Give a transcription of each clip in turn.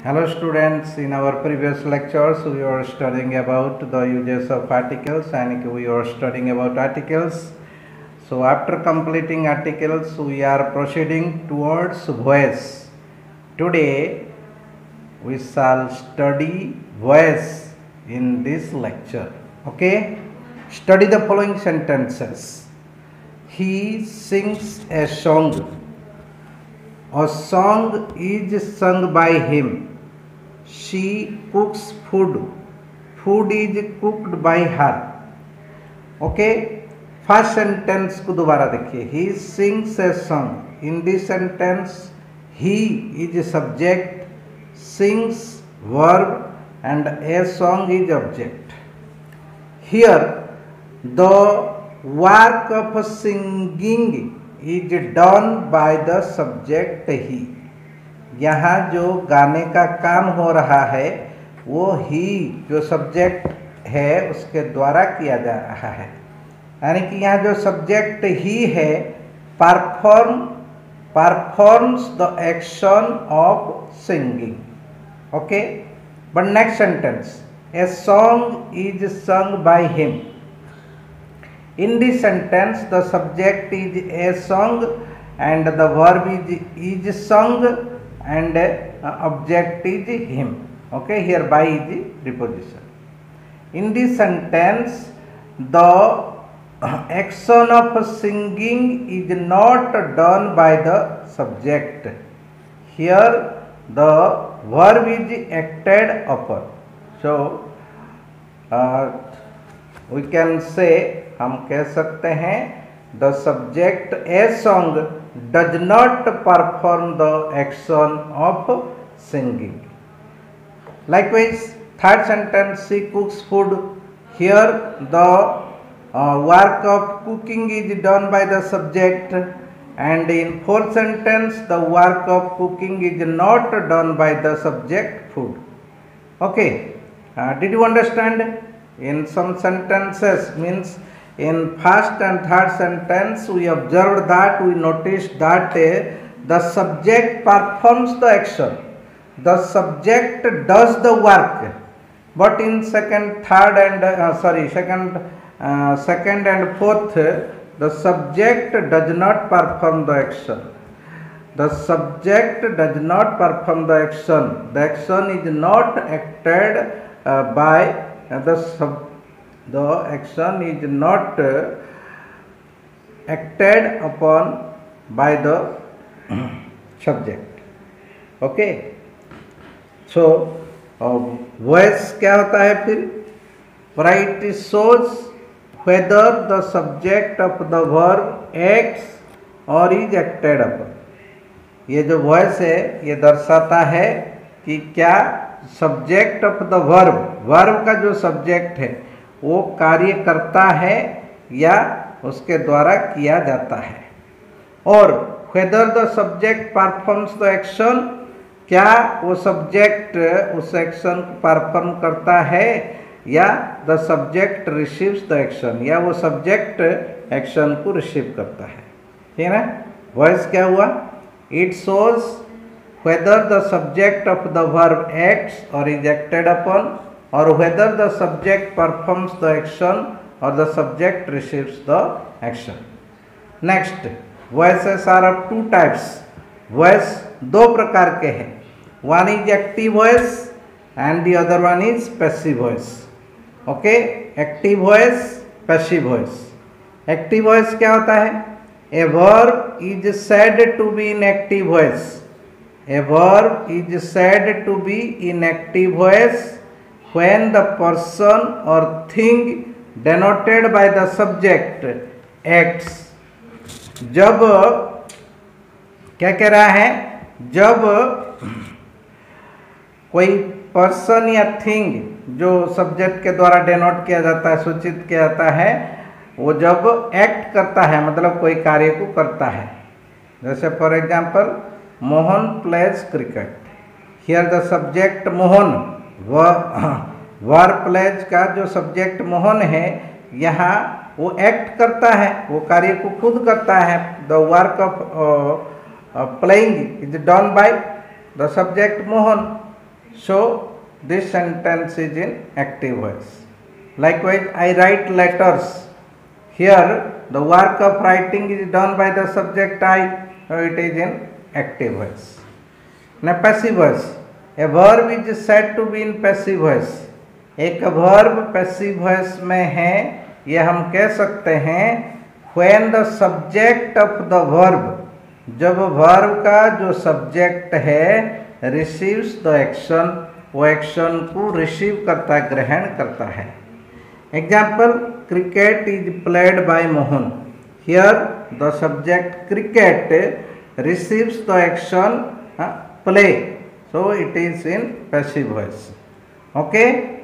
Hello students, in our previous lectures we were studying about the uses of articles and we were studying about articles. So after completing articles we are proceeding towards voice. Today we shall study voice in this lecture. Okay? Study the following sentences. He sings a song. A song is sung by him. She cooks food. Food is cooked by her. Okay, first sentence को दोबारा देखिए. He sings a song. In this sentence he is subject, sings verb and a song is object. Here the work of singing is done by the subject he. यहाँ जो गाने का काम हो रहा है वो ही जो सब्जेक्ट है उसके द्वारा किया जा रहा है. यानी कि यहाँ जो सब्जेक्ट ही है performs the action of singing. Okay, but next sentence, A song is sung by him. In this sentence, the subject is a song and the verb is sung and object is him. Okay, here by is preposition. In this sentence, the action of singing is not done by the subject. Here, the verb is acted upon. So, we can say, हम कह सकते हैं the subject a song does not perform the action of singing. Likewise third sentence, she कुक्स food. Here the work of cooking is done by the subject and in fourth sentence the work of cooking is not done by the subject food. Okay, did you understand? In some sentences, means in first and third sentence we observed that, we noticed that the subject performs the action, the subject does the work, but in second and fourth the subject does not perform the action. The subject does not perform the action. The action is not acted by the action is not acted upon by the subject. Okay, so voice क्या होता है फिर? Right, it shows whether the subject of the verb acts or is acted upon. ये जो voice है ये दर्शाता है कि क्या सब्जेक्ट ऑफ द वर्ब का जो सब्जेक्ट है वो कार्य करता है या उसके द्वारा किया जाता है. और whether the subject performs the action, क्या वो सब्जेक्ट उस एक्शन को परफॉर्म करता है या the subject receives the action, या वो सब्जेक्ट एक्शन को रिसीव करता है. ठीक है ना? वॉइस क्या हुआ? It shows whether the subject of the verb acts or is acted upon, or whether the subject performs the action or the subject receives the action. Next, voices are of two types. Voice दो प्रकार के हैं. One is active voice and the other one is passive voice. Okay, active voice, passive voice. Active voice क्या होता है? A verb is said to be in active voice. A verb is said to be in active voice when the person or thing denoted by the subject acts. जब क्या कह रहा है? जब कोई पर्सन या थिंग जो सब्जेक्ट के द्वारा डेनोट किया जाता है, सूचित किया जाता है, वो जब एक्ट करता है मतलब कोई कार्य को करता है. जैसे for example, Mohan plays cricket. Here the subject Mohan, verb plays का जो सब्जेक्ट मोहन है यहाँ वो एक्ट करता है, वो कार्य को खुद करता है. The work of playing is done by the subject Mohan. So this sentence is in active voice. Likewise, I write letters. Here the work of writing is done by the subject I, so it is in active voice. Now passive voice. A verb is said to be in passive voice. एक verb passive voice में है, ये हम कह सकते हैं when the subject of the verb, जब verb का जो subject है receives the action, वो action को receive करता है, ग्रहण करता है. Example, cricket is played by Mohan. Here the subject cricket receives the action play, so it is in passive voice. Okay,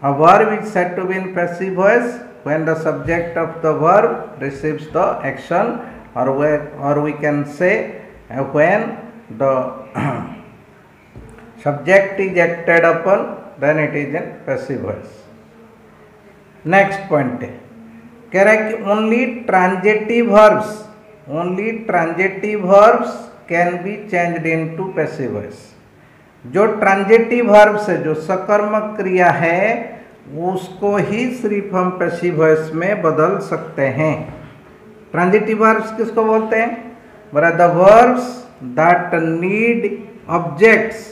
a verb is said to be in passive voice when the subject of the verb receives the action, or we can say when the subject is acted upon, then it is in passive voice. Next point है, कह रहा है कि only transitive verbs can be changed into passive voice. जो transitive verbs है, जो सकर्मक क्रिया है, उसको ही सिर्फ हम पैसिव वॉइस में बदल सकते हैं. ट्रांजिटिव वर्ब्स किसको बोलते हैं? बरा the verbs that need objects,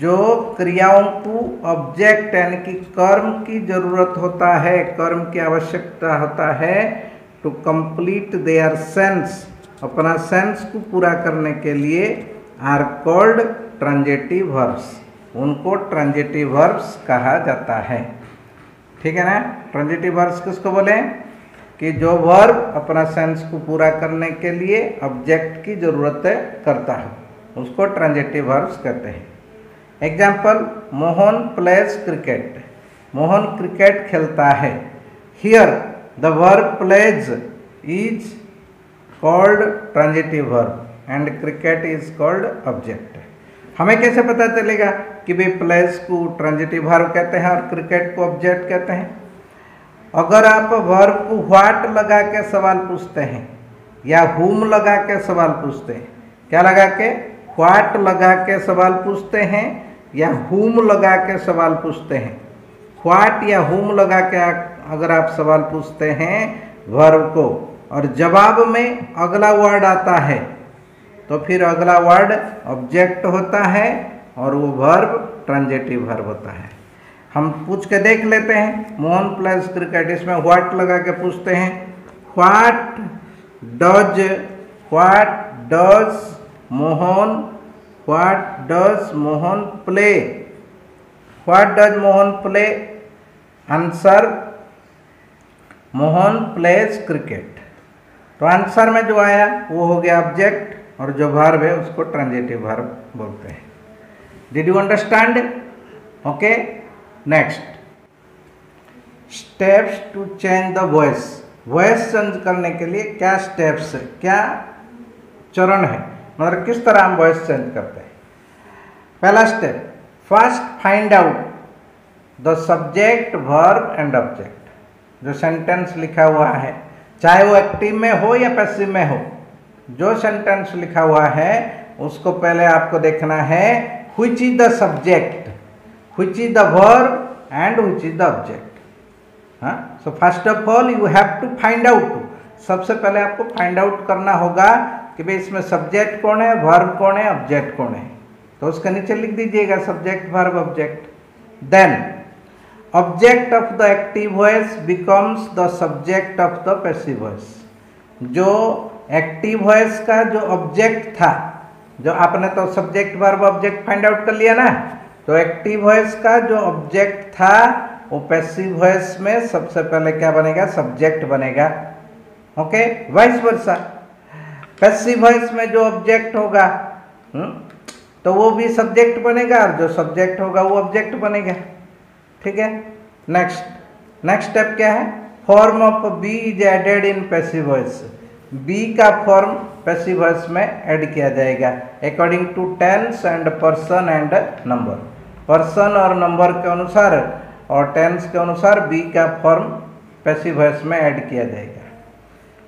जो क्रियाओं को ऑब्जेक्ट यानी कि कर्म की जरूरत होता है, कर्म की आवश्यकता होता है टू कंप्लीट देयर सेंस, अपना सेंस को पूरा करने के लिए आर कॉल्ड ट्रांजिटिव वर्ब्स. उनको ट्रांजिटिव वर्ब्स कहा जाता है. ठीक है ना? ट्रांजिटिव वर्ब्स किसको बोले? कि जो वर्ब अपना सेंस को पूरा करने के लिए ऑब्जेक्ट की जरूरत करता है, उसको ट्रांजिटिव वर्ब्स कहते हैं. Example, Mohan plays cricket. Mohan cricket खेलता है. Here the verb plays is called transitive verb and cricket is called object. हमें कैसे पता चलेगा कि भाई प्लेज को ट्रांजिटिव वर्ब कहते हैं और क्रिकेट को ऑब्जेक्ट कहते हैं? अगर आप वर्ब को व्हाट लगा के सवाल पूछते हैं या हुम लगा के सवाल पूछते हैं, क्या लगा के? व्हाट लगा के सवाल पूछते हैं या हुम लगा के सवाल पूछते हैं? व्हाट या हुम लगा के अगर आप सवाल पूछते हैं वर्ब को और जवाब में अगला वर्ड आता है, तो फिर अगला वर्ड ऑब्जेक्ट होता है और वो वर्ब ट्रांजिटिव वर्ब होता है. हम पूछ के देख लेते हैं. मोहन प्लेज क्रिकेट, इसमें व्हाट लगा के पूछते हैं. What does Mohan What does Mohan play? What does Mohan play? Answer, Mohan plays cricket. तो आंसर में जो आया वो हो गया ऑब्जेक्ट, और जो वर्ब है उसको ट्रांजिटिव वर्ब बोलते हैं. Did you understand? Okay. Next, steps to change the voice. Voice change करने के लिए क्या स्टेप्स है, क्या चरण है, मतलब किस तरह हम वॉइस चेंज करते हैं? पहला step, first find out the subject verb and object. जो सेंटेंस लिखा हुआ है, चाहे वो एक्टिव में हो या पैसिव में हो, जो सेंटेंस लिखा हुआ है उसको पहले आपको देखना है which is the subject, which is the verb and which is the object. हाँ, so first of all you have to find out. सबसे पहले आपको फाइंड आउट करना होगा कि भाई इसमें सब्जेक्ट कौन है, वर्ब कौन है, ऑब्जेक्ट कौन है. तो उसके नीचे लिख दीजिएगा subject verb object. Then object of the active voice becomes the subject of the passive voice. जो एक्टिव वॉइस का जो ऑब्जेक्ट था, जो आपने तो subject verb object find out कर लिया ना, तो एक्टिव वॉइस का जो ऑब्जेक्ट था वो पैसिव वॉइस में सबसे पहले क्या बनेगा? सब्जेक्ट बनेगा. Okay, vice versa. Passive voice में जो ऑब्जेक्ट होगा तो वो भी सब्जेक्ट बनेगा, और जो सब्जेक्ट होगा वो ऑब्जेक्ट बनेगा. ठीक है. नेक्स्ट स्टेप क्या है? Form of be is added in passive voice. Be का फॉर्म पैसिव वॉइस में ऐड किया जाएगा according to tense and person and number. Person और नंबर के अनुसार और टेंस के अनुसार बी का फॉर्म पैसिव वॉइस में ऐड किया जाएगा.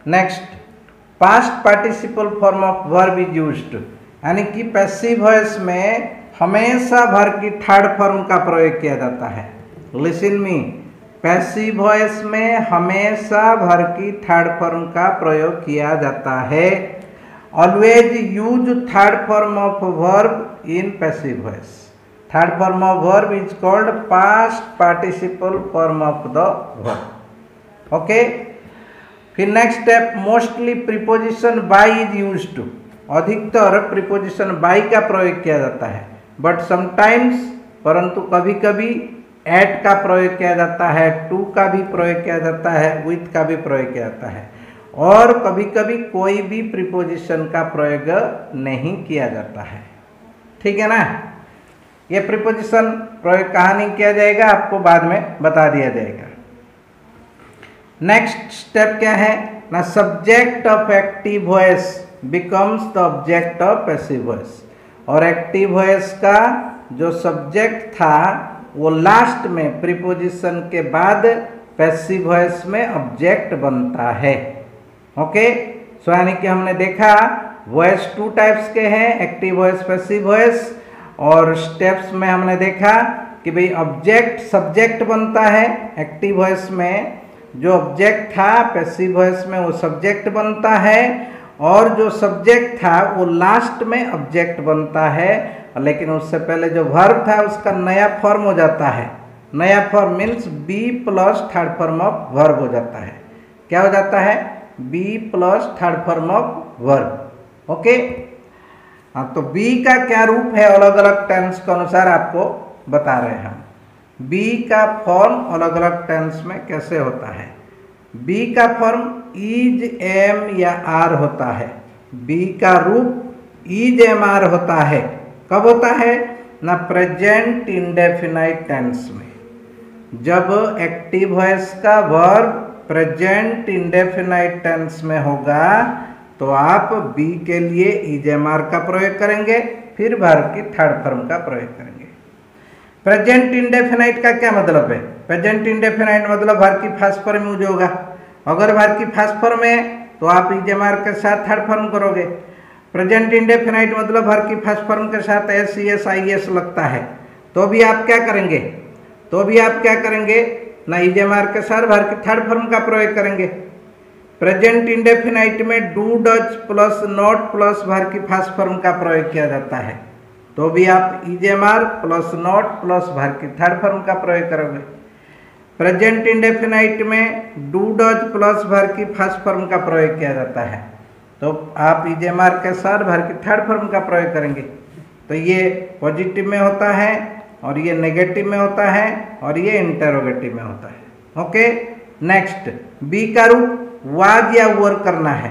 Next, past participle form of verb is used. यानी कि पैसिव वॉइस में हमेशा भर की थर्ड फॉर्म का प्रयोग किया जाता है। लिसन मी, पैसिव वॉइस में हमेशा भर की थर्ड फॉर्म का प्रयोग किया जाता है। Always use third form of verb in passive voice. Third form of verb is called past participle form of the verb. Okay, फिर next step, mostly preposition by is used to. अधिकतर preposition by का प्रयोग किया जाता है, but sometimes, परंतु कभी कभी एट का प्रयोग किया जाता है, टू का भी प्रयोग किया जाता है, विथ का भी प्रयोग किया जाता है, और कभी कभी कोई भी प्रीपोजिशन का प्रयोग नहीं किया जाता है। ठीक है ना। ये प्रीपोजिशन प्रयोग कहाँ नहीं किया जाएगा आपको बाद में बता दिया जाएगा। नेक्स्ट स्टेप क्या है ना, subject of active voice becomes the object of passive voice. और एक्टिव वॉइस का जो सब्जेक्ट था वो लास्ट में प्रीपोजिशन के बाद पैसिव वॉइस में ऑब्जेक्ट बनता है। ओके, सो यानी कि हमने देखा वॉइस टू टाइप्स के हैं, एक्टिव वॉइस, पैसिव वॉइस। और स्टेप्स में हमने देखा कि भाई ऑब्जेक्ट सब्जेक्ट बनता है, एक्टिव वॉइस में जो ऑब्जेक्ट था पैसिव वॉइस में वो सब्जेक्ट बनता है, और जो सब्जेक्ट था वो लास्ट में ऑब्जेक्ट बनता है, लेकिन उससे पहले जो वर्ब था उसका नया फॉर्म हो जाता है। नया form means be plus third form of verb हो जाता है। क्या हो जाता है, be plus third form of verb. Okay, हाँ, तो बी का क्या रूप है अलग अलग टेंस के अनुसार आपको बता रहे हैं हम। बी का फॉर्म अलग अलग टेंस में कैसे होता है। बी का फॉर्म इज, एम या आर होता है। बी का रूप इज, एम, आर होता है। कब होता है ना, प्रेजेंट इंडेफिनाइट टेंस में। जब एक्टिव वॉइस का वर्ब प्रेजेंट इंडेफिनाइट टेंस में होगा तो आप बी के लिए इज, एम, आर का प्रयोग करेंगे, फिर वर्ब की थर्ड फॉर्म का प्रयोग करेंगे। प्रेजेंट इंडेफिनाइट का क्या मतलब है, प्रेजेंट इंडेफिनाइट मतलब वर्ब की फर्स्ट फॉर्म यूज होगा। अगर वर्ब की फर्स्ट फॉर्म है तो आप इज, एम, आर के साथ थर्ड फॉर्म करोगे। प्रेजेंट इंडेफिनाइट मतलब वर्ब की फर्स्ट फॉर्म के साथ एस, ई, एस, आई, एस लगता है, तो भी आप क्या करेंगे, ना इज, एम, आर के साथ वर्ब की थर्ड फॉर्म का प्रयोग करेंगे। प्रेजेंट इंडेफिनाइट में do, does plus not plus verb की फर्स्ट फॉर्म का प्रयोग किया जाता है, तो भी आप is, am, are plus not plus verb की थर्ड फॉर्म का प्रयोग करोगे। प्रेजेंट इंडेफिनाइट में डू, डज प्लस वर्ब की फर्स्ट फॉर्म का प्रयोग किया जाता है, तो आप इज, एम, आर के साथ वर्ब की थर्ड फॉर्म का प्रयोग करेंगे। तो ये पॉजिटिव में होता है, और ये नेगेटिव में होता है, और ये इंटरोगेटिव में होता है। ओके, नेक्स्ट, बी का रूप वाज या वर करना है।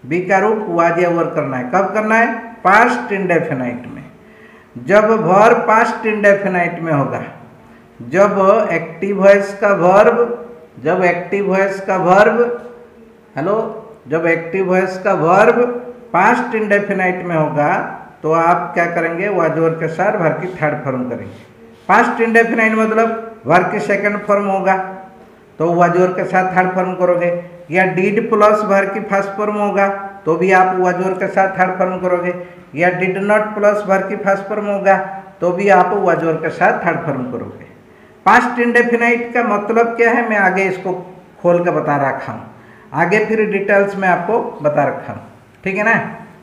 बी का रूप वाज या वर करना है। कब करना है, पास्ट इंडेफिनाइट में। जब वर्ब पास्ट इंडेफिनाइट में होगा, जब एक्टिव वॉइस का वर्ब, जब एक्टिव वॉइस का वर्ब पास्ट इंडेफिनाइट में होगा तो आप क्या करेंगे, वाज वर के साथ वर्ब की थर्ड फॉर्म करेंगे। पास्ट इंडेफिनाइट मतलब वर्ब की सेकंड फॉर्म होगा तो वाज वर के साथ थर्ड फॉर्म करोगे, या डिड प्लस वर्ब की फर्स्ट फॉर्म होगा तो भी आप वाज वर के साथ थर्ड फॉर्म करोगे, या डिड नॉट प्लस वर्ब की फर्स्ट फॉर्म होगा तो भी आप वाज वर के साथ थर्ड फॉर्म करोगे। पास्ट इंडेफिनाइट का मतलब क्या है, मैं आगे इसको खोल कर बता रखा हूँ, आगे फिर डिटेल्स में आपको बता रखा हूँ। ठीक है ना।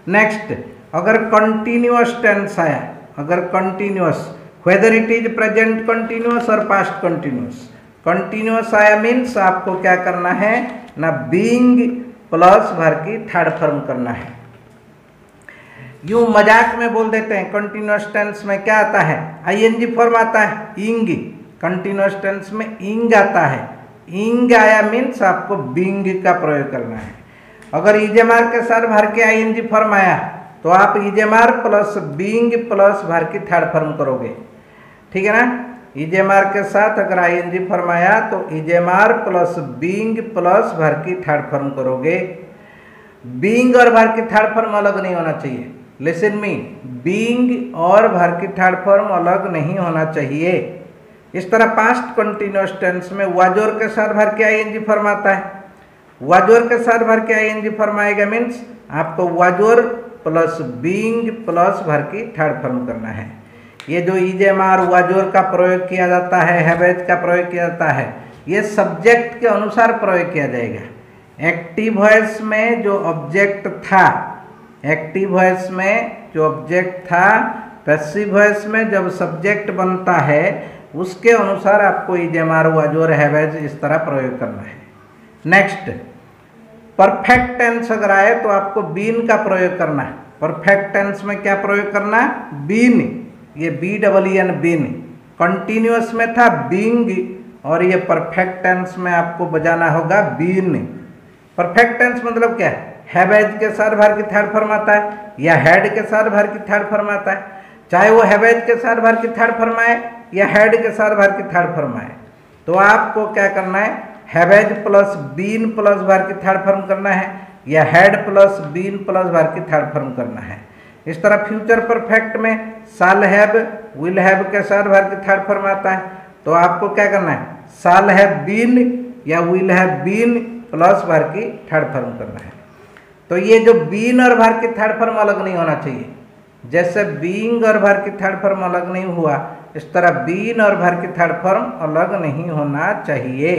नेक्स्ट, अगर कंटिन्यूअस टेंस आया, अगर continuous, whether it is present continuous और पास्ट कंटिन्यूअस, कंटिन्यूअस आया मीन्स आपको क्या करना है ना, बीइंग प्लस वर्ब की थर्ड फॉर्म करना है। यूं मजाक में बोल देते हैं कंटिन्यूअस टेंस में क्या आता है, आईएनजी फॉर्म आता है, इंग। कंटिन्यूअस टेंस में इंग आता है, इंग आया मीन्स आपको बीइंग का प्रयोग करना है। अगर इज, एम, आर के साथ वर्ब के आईएनजी फॉर्म आया तो आप is, am, are plus being plus verb की थर्ड फॉर्म करोगे। ठीक है ना। इज, एम, आर के साथ अगर आईएनजी फॉर्म आया तो is, am, are plus being plus verb की थर्ड फॉर्म करोगे। बीइंग और वर्ब की थर्ड फॉर्म अलग नहीं होना चाहिए। लिसन मी, बीइंग और वर्ब की थर्ड फॉर्म अलग नहीं होना चाहिए। इस तरह पास्ट कंटिन्यूअस टेंस में वाज वर के साथ वर्ब के आईएनजी फॉर्म आता है, वाज वर के साथ वर्ब के आईएनजी फॉर्म आएगा मीन्स आपको was were plus being plus verb की थर्ड फॉर्म करना है। ये जो इजेमार वाजोर का प्रयोग किया जाता है, हैवेज का प्रयोग किया जाता है, ये सब्जेक्ट के अनुसार प्रयोग किया जाएगा। एक्टिव वॉइस में जो ऑब्जेक्ट था, एक्टिव वॉइस में जो ऑब्जेक्ट था, पैसिव वॉइस में जब सब्जेक्ट बनता है उसके अनुसार आपको इजेमार वाजोर हैवेज इस तरह प्रयोग करना है। नेक्स्ट, परफेक्ट टेंस अगर आए तो आपको बीन का प्रयोग करना है। परफेक्ट टेंस में क्या प्रयोग करना है? बीन। ये BEEN बीन। कंटिन्यूअस में था बीइंग और ये परफेक्ट टेंस में आपको बजाना होगा बीन। परफेक्ट टेंस मतलब क्या है? हैवेज के साथ वर्ब की थर्ड फॉर्म आता है या हैड के साथ वर्ब की थर्ड फॉर्म आता है। चाहे वो हैवेज के साथ वर्ब की थर्ड फॉर्म आए या हैड के साथ वर्ब की थर्ड फॉर्म आए, तो आपको क्या करना है? Haves plus been plus verb की थर्ड फॉर्म करना है या had plus been plus verb की थर्ड फॉर्म करना है। इस तरह फ्यूचर परफेक्ट में शाल हैव विल हैव के साथ वर्ब की थर्ड फॉर्म आता है, तो आपको क्या करना है? शाल हैव बीन या will have been plus verb की थर्ड फॉर्म करना है। तो ये जो बीन और वर्ब की थर्ड फॉर्म अलग नहीं होना चाहिए। जैसे बीइंग और वर्ब की थर्ड फॉर्म अलग नहीं हुआ, इस तरह बीन और वर्ब की थर्ड फॉर्म अलग नहीं होना चाहिए।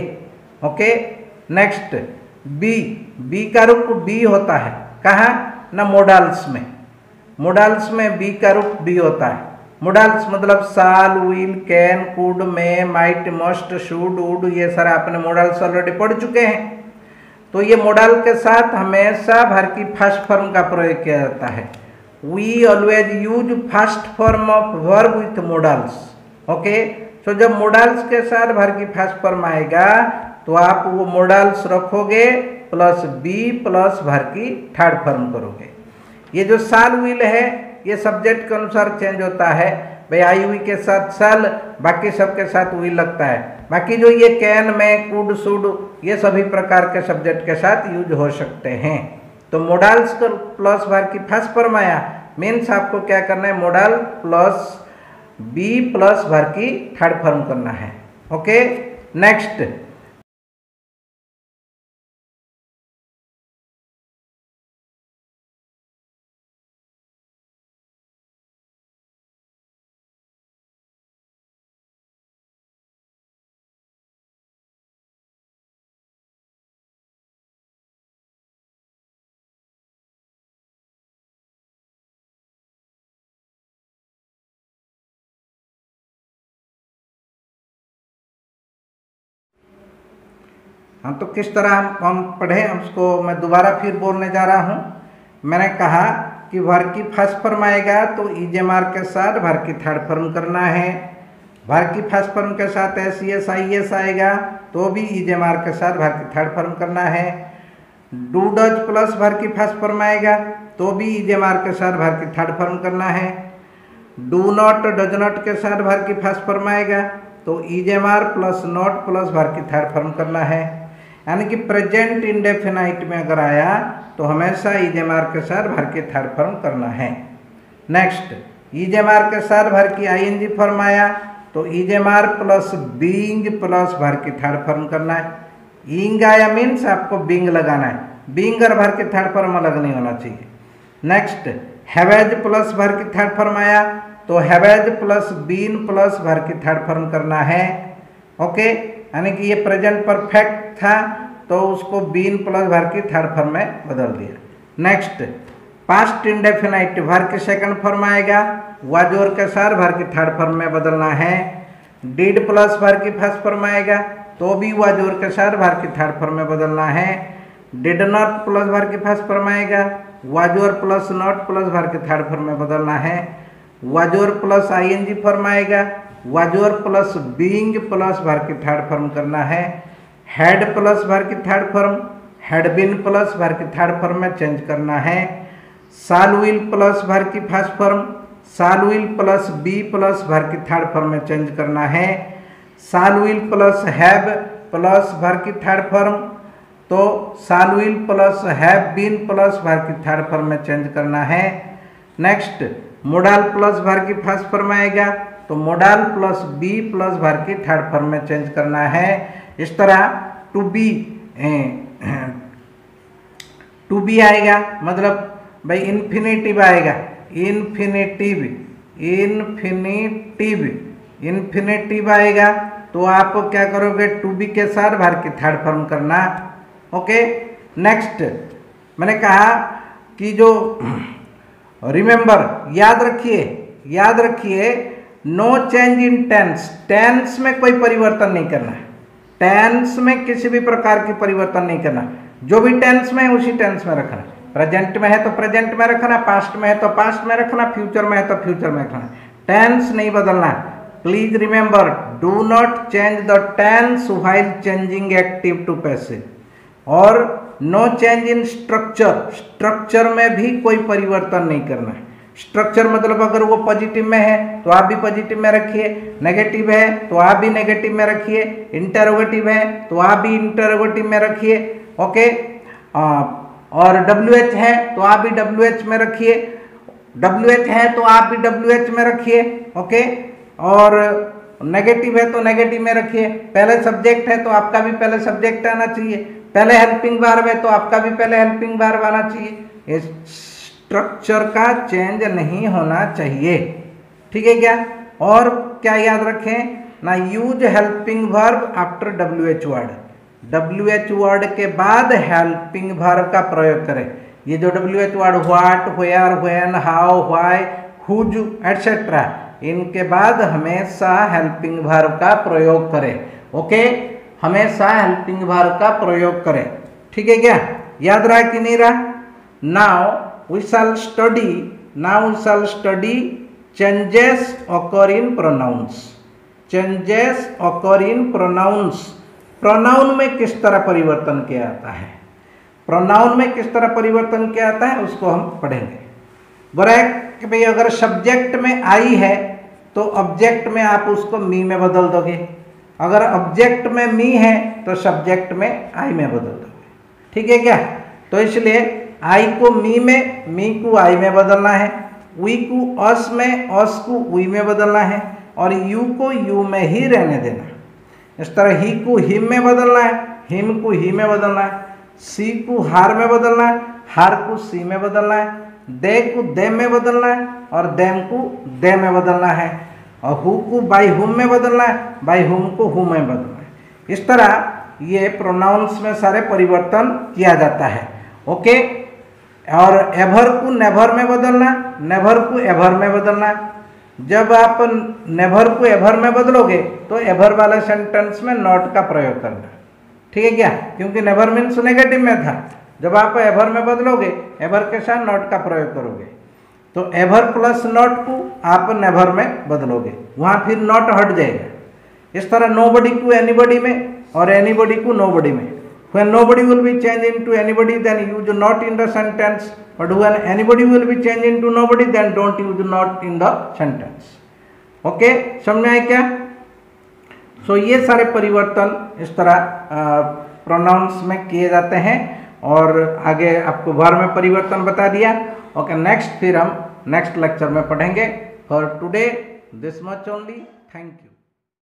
ओके। नेक्स्ट, बी का रूप बी होता है। कहाँ? ना मोडाल्स में। मोडाल्स में बी का रूप बी होता है। मोडाल्स मतलब साल, will, can, could, may, might, must, should, would, ये सारा आपने मोडाल्स ऑलरेडी पढ़ चुके हैं। तो ये मोडाल के साथ हमेशा वर्ब की फर्स्ट फॉर्म का प्रयोग किया जाता है। We always use first form of verb with modals. Okay. तो जब मोडाल्स के साथ वर्ब की फर्स्ट फॉर्म आएगा तो आप वो मोडाल्स रखोगे प्लस बी प्लस वर्ब की थर्ड फॉर्म करोगे। ये जो साल विल है ये सब्जेक्ट के अनुसार चेंज होता है। भाई आई वी के साथ साल, बाकी सब के साथ विल लगता है। बाकी जो ये कैन, में, कुड, शुड, ये सभी प्रकार के सब्जेक्ट के साथ यूज हो सकते हैं। तो मोडाल्स का प्लस वर्ब की फर्स्ट फॉर्म आया, मीन्स आपको क्या करना है? Modal plus be plus verb की थर्ड फॉर्म करना है। ओके। नेक्स्ट, हाँ, तो किस तरह हम पढ़े उसको मैं दोबारा फिर बोलने जा रहा हूँ। मैंने कहा कि वर्ब की फर्स्ट फॉर्म आएगा तो इजेमार के साथ वर्ब की थर्ड फॉर्म करना है। वर्ब की फर्स्ट फॉर्म के साथ SES आएगा तो भी इजेमार के साथ वर्ब की थर्ड फॉर्म करना है। डू डज प्लस वर्ब की फर्स्ट फॉर्म आएगा तो भी इजेमार के साथ वर्ब की थर्ड फॉर्म करना है। डू नॉट डज नॉट के साथ वर्ब की फर्स्ट फॉर्म आएगा तो इजेमार प्लस नॉट प्लस वर्ब की थर्ड फॉर्म करना है। यानी कि प्रेजेंट इंडेफिनाइट में अगर आया तो हमेशा इजेमार के साथ वर्ब की थर्ड फॉर्म करना है। नेक्स्ट, इजेमार के साथ वर्ब की ING फॉर्म आया तो इजेमार प्लस बीइंग प्लस वर्ब की थर्ड फॉर्म करना है। इंग आया मीन्स आपको बीइंग लगाना है। बीइंग और वर्ब की थर्ड फॉर्म अलग नहीं होना चाहिए। नेक्स्ट, हैवेज प्लस वर्ब की थर्ड फॉर्म आया तो haves plus been plus verb की थर्ड फॉर्म करना है। ओके। यानी कि ये प्रेजेंट परफेक्ट था तो उसको बीन प्लस वर्ब की थर्ड फॉर्म में बदल दिया। नेक्स्ट, पास्ट इंडेफिनाइट वर्ब की सेकंड फॉर्म आएगा, वाज और के साथ वर्ब की थर्ड फॉर्म में बदलना है। डिड प्लस वर्ब की फर्स्ट फॉर्म आएगा तो भी वाज और के साथ वर्ब की थर्ड फॉर्म में बदलना है। डिड नॉट प्लस वर्ब की फर्स्ट फॉर्म आएगा, वाज और प्लस नॉट प्लस वर्ब की थर्ड फॉर्म में बदलना है। वाज और प्लस ING फॉर्म आएगा, वाज और प्लस बीइंग प्लस वर्ब की थर्ड फॉर्म करना है। हैड प्लस वर्ब की third form had been plus verb की थर्ड फॉर्म में चेंज करना है। शाल विल प्लस वर्ब की first form shall will plus be plus verb की थर्ड फॉर्म में चेंज करना है। Shall will plus have plus verb की थर्ड फॉर्म तो shall will plus have been plus verb की थर्ड फॉर्म में change करना है। नेक्स्ट, मोडाल प्लस वर्ब की फर्स्ट फॉर्म आएगा तो modal plus be plus verb की थर्ड फॉर्म में चेंज करना है। इस तरह टू बी आएगा मतलब भाई इन्फिनेटिव आएगा, इन्फिनेटिव, इन्फिनेटिव, इन्फिनेटिव आएगा तो आप क्या करोगे, टू बी के साथ वर्ब की थर्ड फॉर्म करना। ओके, नेक्स्ट मैंने कहा कि जो रिमेंबर, याद रखिए, याद रखिए, no change in tense, tense में कोई परिवर्तन नहीं करना, टेंस में किसी भी प्रकार की परिवर्तन नहीं करना, जो भी टेंस में है उसी टेंस में रखना, प्रेजेंट में है तो प्रेजेंट में रखना, पास्ट में है तो पास्ट में रखना, फ्यूचर में है तो फ्यूचर में रखना, टेंस नहीं बदलना। Please remember, do not change the tense while changing active to passive, और no change in structure, structure में भी कोई परिवर्तन नहीं करना। स्ट्रक्चर मतलब अगर वो पॉजिटिव में है तो आप भी पॉजिटिव में रखिए, नेगेटिव है तो आप भी नेगेटिव में रखिए, इंटरोगेटिव है तो आप भी इंटरोगेटिव में रखिए। ओके, और WH है तो आप भी WH में रखिए, WH है तो आप भी WH में रखिए। ओके, और नेगेटिव है तो नेगेटिव में रखिए, पहले सब्जेक्ट है तो आपका भी पहले सब्जेक्ट आना चाहिए, पहले हेल्पिंग वर्ब है तो आपका भी पहले हेल्पिंग वर्ब आना चाहिए। स्ट्रक्चर का चेंज नहीं होना चाहिए, ठीक है क्या। और क्या याद रखें ना, use helping verb after WH word, WH word के बाद हेल्पिंग वर्ब का प्रयोग करें। ये जो WH word what, where, when, how, why, whose etcetera, इनके बाद हमेशा हेल्पिंग वर्ब का प्रयोग करें। ओके, हमेशा हेल्पिंग वर्ब का प्रयोग करें, ठीक है क्या, याद रहा कि नहीं रहा। Now we shall study, now we shall study changes occur in pronouns, changes occur in pronouns, pronoun में किस तरह परिवर्तन किया जाता है, प्रोनाउन में किस तरह परिवर्तन किया जाता है उसको हम पढ़ेंगे। ब्रेक कि भाई अगर सब्जेक्ट में आई है तो ऑब्जेक्ट में आप उसको मी में बदल दोगे, अगर ऑब्जेक्ट में मी है तो सब्जेक्ट में आई में बदल दोगे, ठीक है क्या। तो इसलिए आई को मी में, मी को आई में बदलना है, वी को अस में, अस को वी में बदलना है, और यू को यू में ही रहने देना। इस तरह ही को हिम में बदलना है, हिम को ही में बदलना है, सी को हार में बदलना है, हार को सी में बदलना है, दे को दे में बदलना है, और देम को दे में बदलना है, और हु को बाई हुम में बदलना है, बाई हुम को हु में बदलना है। इस तरह ये प्रोनाउंस में सारे परिवर्तन किया जाता है। ओके, और एवर को नेवर में बदलना, नेवर को एवर में बदलना। जब आप नेवर को एवर में बदलोगे तो एवर वाले सेंटेंस में नॉट का प्रयोग करना, ठीक है क्या, क्योंकि नेवर मीन्स नेगेटिव में था, जब आप एवर में बदलोगे एवर के साथ नॉट का प्रयोग करोगे तो एवर प्लस नॉट को आप नेवर में बदलोगे, वहाँ फिर नॉट हट जाएगा। इस तरह नोबडी को एनीबडी में और एनीबडी को नोबडी में। When nobody will be changed into anybody, then use not in the sentence. But when anybody will be changed into nobody, then don't use not in the sentence. Okay, समझ आए क्या। सो ये सारे परिवर्तन इस तरह प्रोनाउंस में किए जाते हैं, और आगे आपको वर्ब में परिवर्तन बता दिया। ओके, नेक्स्ट फिर हम नेक्स्ट लेक्चर में पढ़ेंगे। For today this much only, thank you.